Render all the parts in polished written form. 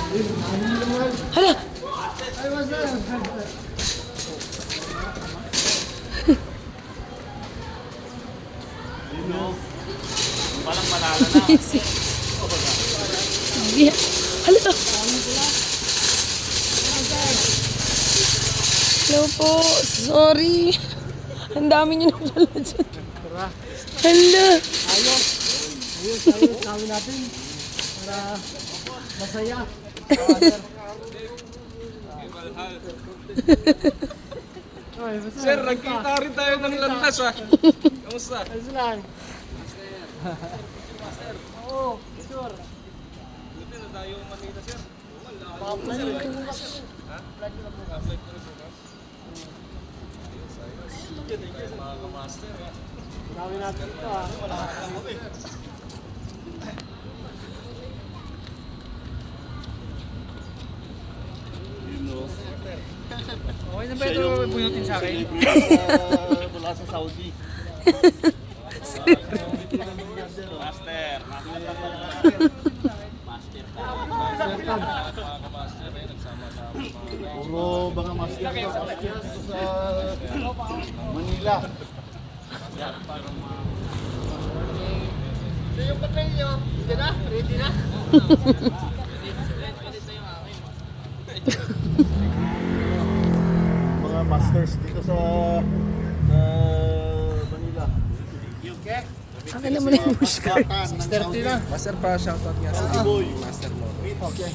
Hala! Walang panalo na. Hindi. Hala! Hello po. Sorry. Ang dami niyo na pala dyan. Hala! Ayos, gawin natin para masaya. Sir, nagkita rin tayo ng landas ah. Kamusta? Ayos lang. Oo, sure. Buti na tayo Manila, sir. Pa-apply ko lang bukas. Mga kamaster ah. Gawin natin ito ah. Okay na ba ito bunutin sa akin? Mula sa Saudi. Master. Puro mga master sa Manila. So yung pagkain nyo, hindi na? Ready na? Mga masters dito sa Manila. Okay. Akin naman na yung bush card. 6:30 na. Master pa, shoutout nga sa Boy. Master mo. Okay.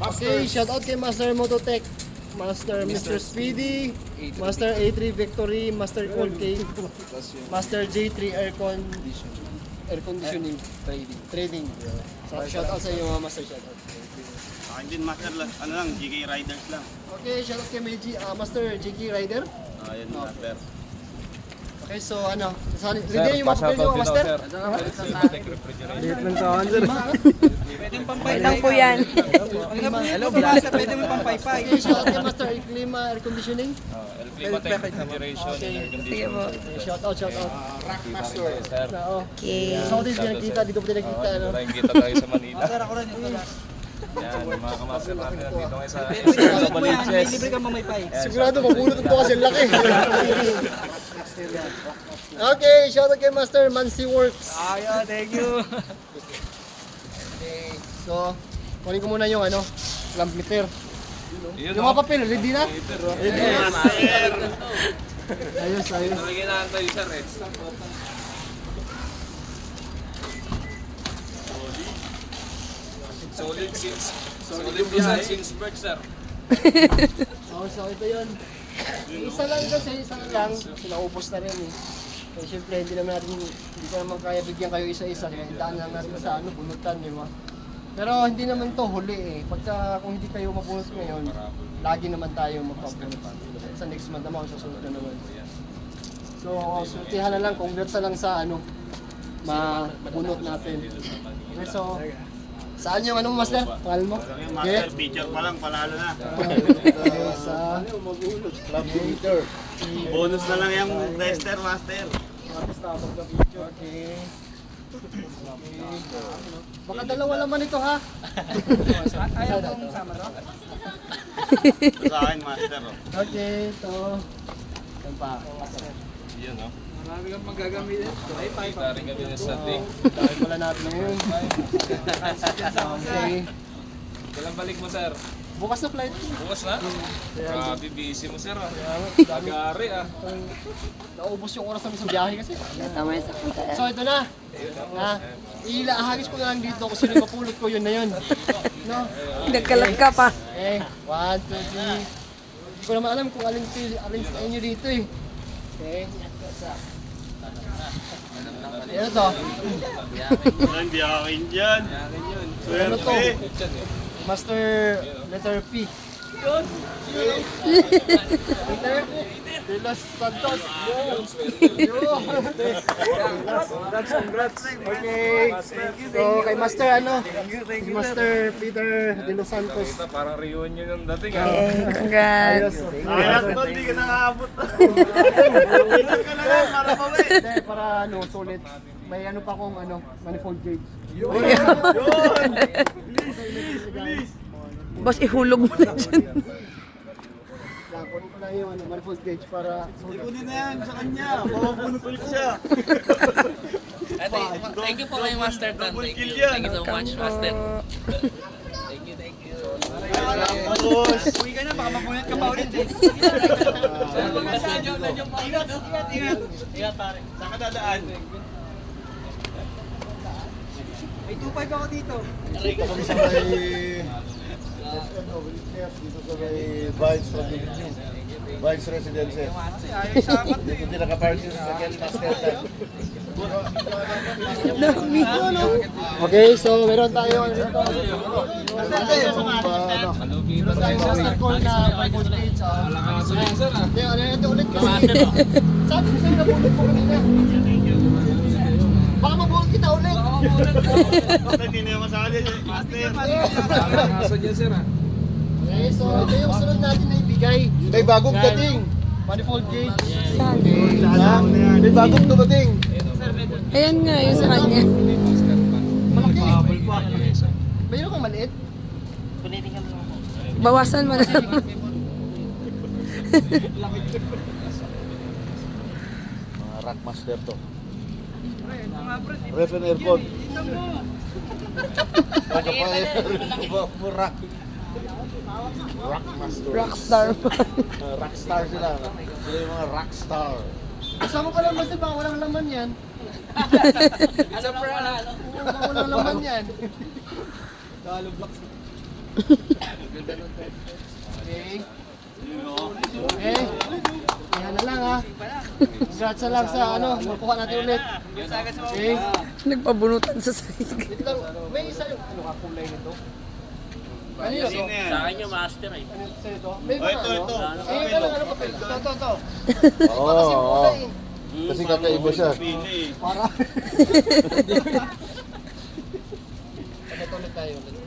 Okay, shout out kay Master Mototech, Master Mr. Speedy, Master A3 Victory, Master Cold K, Master J3 Air Conditioning Trading. So, shout out sa inyo mga master, shout out. Akin din master lang. Ano lang, GK Riders lang. Okay, shout out kay Master JK Rider. Ayun master. Okay, so ano, ready yung mga papel nyo, master? Pwedeng Lang po yan. Hello, Blaster. Pwede mo pampaypay. Okay, shout out kay Master Klima Air Conditioning. El Clima Tech Refrigeration and Air Sige po. Okay, shout out, shout out. Rack master. Sir. Oo. Okay. So, dito pinakita, dito po pinakita. Dito Ano? tayong kita tayo sa Manila. Sir, ako rin ito. Yan, mga kamaster natin. Dito kayo sa Libre ka mamaypay. Sigurado, mabulot ito kasi laki. Okay, shout out kay Master Mansi Works. Ayo, thank you. Okay, so, kunin ko muna yung ano, lamp meter. Yun, Yung mga papel, ready na? Ready master. Ayos, ayos. Talaga inaantay, sir eh. Solid design since birth, sir. So ito yun. Isa lang kasi, isa lang. Sinaubos na rin eh. Eh, syempre, hindi ko naman kaya bigyan kayo isa-isa. Kaya daan lang natin sa ano, bunutan, di ba? Pero hindi naman to huli eh. Pagka kung hindi kayo mabunot ngayon, lagi naman tayo magpabunot. Sa next month naman, susunod na naman. So, sultihan na lang, congrats na lang sa ano, mabunot natin. Okay, so, saan yung ano mo, Master? Pangalan mo? Yung master picture pa lang, panalo na. Okay, sa Club meter. Bonus na lang yung tester master. Okay. Baka dalawa naman ito ha. Ayaw kong sama to. Ito sa akin master. Oh. Okay, ito. Yan pa. Yan, no? Marami kang magagamitin. Kita rin kami ng static. Dahil pala natin ngayon. Okay. Kailan balik mo, sir? Bukas na flight. Bukas na? Grabe, busy mo, sir. Agari, ah. Naubos yung oras namin sa biyahe kasi. Tama yung sa punta. So ito na. Ha? Ihagis ko na lang dito kung sino yung mapulot ko, yun na yun. No? Nagkalag ka pa. Okay. 1, 2, 3. Hindi ko naman alam kung alin sa inyo dito eh. Okay. Ano to? Hindi akin dyan. Ano to? Swerte. Master letter P. Peter De Los Santos. Congrats. Okay. So kay Master ano? Si Master Peter De Los Santos. Parang reunion yung dating, ah. Okay, congrats. Ayat mo, hindi ka nakaabot. Ilan ka na lang para pa Hindi, para ano, solid. May ano pa akong ano, manifold gauge. Yun! Bilis! Boss, ihulog mo na dyan. Kunin ko lang yung manifold gauge para... Kunin na yan sa kanya. Mababunot ulit siya. Thank you po kay Master Tan. Double Thank kill you. yan. Thank you so much, Master. Boss. Uwi ka na, baka mapunit ka pa ulit eh. Ingat pare. Saan ka dadaan? May 2.5 ako dito. Dito kami sa may dito sa may Vines Residences. Ayaw isapat eh. Dito din nakaparking sa Kel Master Tan. Okay, so meron tayo dito. Master call na manifold gauge. Hindi, ano ito ulit kasi. Sabi ko sa'yo, nabulot ko kanina. Baka mabulot kita ulit. Hindi na yung masali. Master. Kaso dyan, sir, ah. Okay, so ito yung sunod natin na ibigay. May bagong dating. Manifold gauge. May bagong dumating. Ayan nga, yung sa kanya. Malaki. Mayroon kang maliit? Bawasan mo na. Mga rack master to. Ref and aircon. Rack. Rock master. Rockstar. Rockstar sila. Sila yung mga rockstar. Kasama pa lang kasi baka walang laman yan. Ano pa na? Baka walang laman yan. Okay. Okay. Yan na lang ha. Congrats na lang sa ano, makuha natin ulit. Okay. Nagpabunutan sa sahig. Wait lang. May isa yung ano ka kulay nito? Ano yun? Sino yan? Sa akin yung Master eh. Ano sa ito? May Oh, mga ito, ano? ito. Eh, ano papel? Ito. Oo. Kasi kulay eh. Kasi kakaiba siya. Pili. Para. Ito ulit tayo ulit.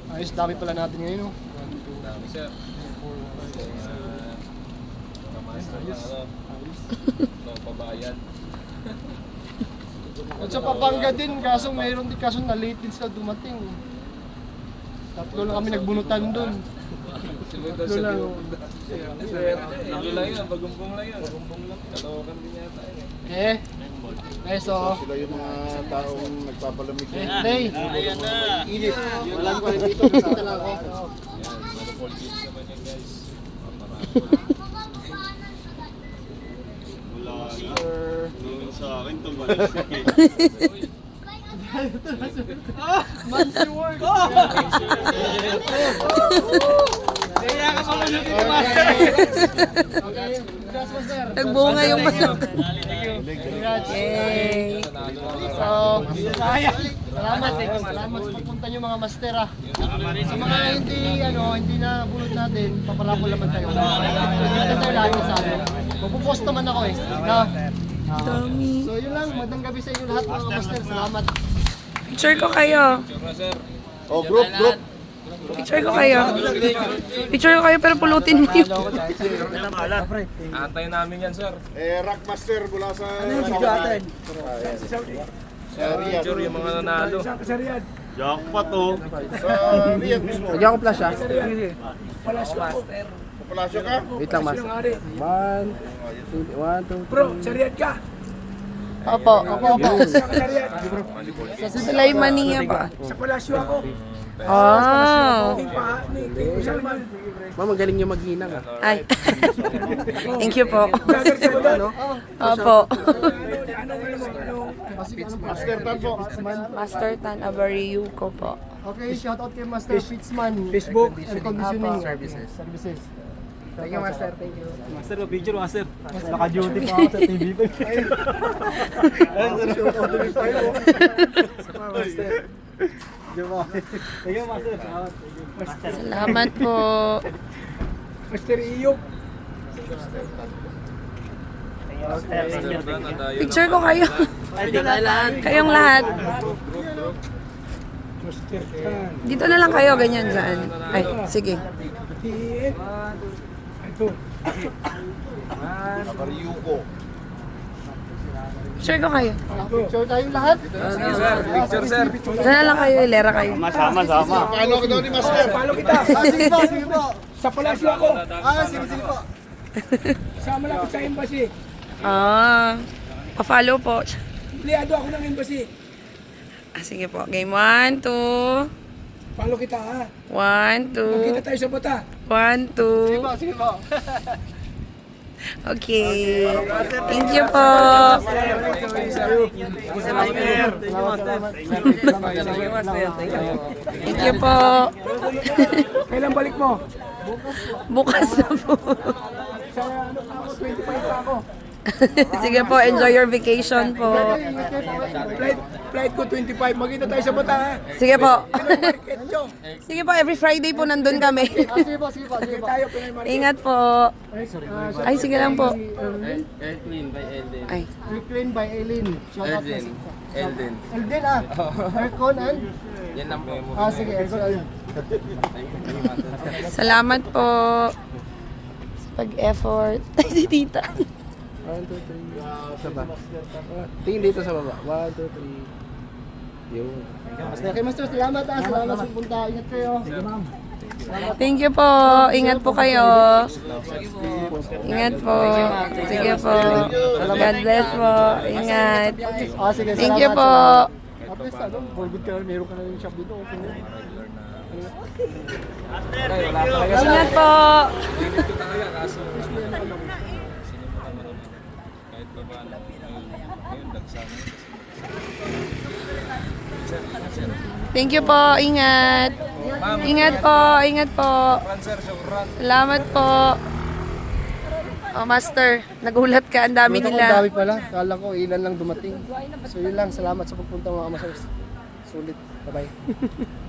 Ayos, dami pala natin ngayon. Oh. Dami, sir. No, pabayan. At sa Pampanga din, kaso mayroon din kaso na late din sila dumating. Tatlo lang kami nagbunutan doon. Tatlo lang. Ano lang yun, bagumpong lang yun. Bagumpong lang. Kalawakan din yata yun eh. Eh. Okay, so. Sila yung mga taong nagpapalamig. Eh, Day. Ayan na. Init. Walang ko dito. Nakita lang ako. Yan, manifold gauge naman yan, guys. Wala na. Sir. Yung sa akin, tumalas siya. Mansi work. Kaya ka mamunutin ni Okay. Master. Okay. Congrats mo, sir. Nagbunga yung manok. Congrats. Yay! So, salamat eh. Salamat sa pagpunta niyo mga master ah. Sa mga hindi na bulot natin, papalapol naman tayo. Hindi natin tayo lagi sa ano. Magpo-post naman ako eh. No? So yun lang, magandang gabi sa inyo lahat mga master. Salamat. Picture ko kayo. Oh, group. Picture ko kayo. Picture ko kayo pero pulutin mo yun. Antayin namin yan, sir. Rock master mula sa... Sa Riyadh. Picture yung mga nanalo. Jackpot oh. Sa Riyadh mismo. Lagyan ko flash ah. Palasyo ka? Wait lang mas. 1, 2, 3. Opo. Sa Sulaymania ba? Sa Palasyo ako. Ah. Ni Salman. Ma'am, magaling niyo maghinang ah. Ay. Thank you po. Vlogger ka ba doon? Opo. Master Tan po. Master Tan Abariu ko po. Okay, shout out kay Master Fitzman. Facebook. Air conditioning Apo. services. Thank you, Master. Thank you. Master, picture Master. Naka-duty pa ako sa TV5. Thank you, Master. Salamat po. Master Iyok. Picture ko kayo. Kayong lahat. Master Tan. Dito na lang kayo, ganyan dyan. Ay, sige. Ito. Nabariyo ko. Share ko kayo. Picture tayong lahat. Picture, sir. Sana lang kayo, ilera kayo. Paano ka daw ni Master? Follow kita. Sige po, sige po. Sa palasyo ako. Sige po. Sa malapit sa embassy. Pa-follow po. Empleyado ako ng embassy. Sige po. Game 1, 2. Follow kita ha. 1, 2. Magkita tayo sa bata. 1, 2. Sige po. Okay. Thank you po. Thank you po. Kailan balik mo? Bukas na po. Sa ano pa ako, 25 pa ako. Sige po, enjoy your vacation po. Flight ko 25. Magkita tayo sa bata ha. Sige po. Market nyo. Sige po, every Friday po nandun kami. Sige po, sige po. Sige po. Tayo Pinay Market. Ingat po. Ay, sige lang po. Airplane by Elden. Ay. Reclaim by Eileen. Shout out Elden. po. Elden. Elden Aircon and? Yan lang po. Sige, Aircon and. Salamat po sa pag-effort. Ay, si tita. 1, 2, 3. Sa ba? Tingin dito sa baba. 1, 2, 3. Yun. Okay, Master. Salamat ha. Salamat sa punta. Ingat kayo. Sige, ma'am. Thank you po. Ingat po kayo. Ingat po. Sige po. God bless po. Ingat. Sige, Thank you salamat, po. salamat. At least, for good ka, meron ka na yung shop dito. Okay. Ingat po. Kahit pa ba, ngayon, dagsama. Thank you po. Ingat. Ingat po. Ingat po. Salamat po. Oh, Master, nagulat ka. Ang dami Ang nila. dami pala. Kala ko ilan lang dumating. So yun lang. Salamat sa pagpunta mga Masters. Sulit. Bye-bye.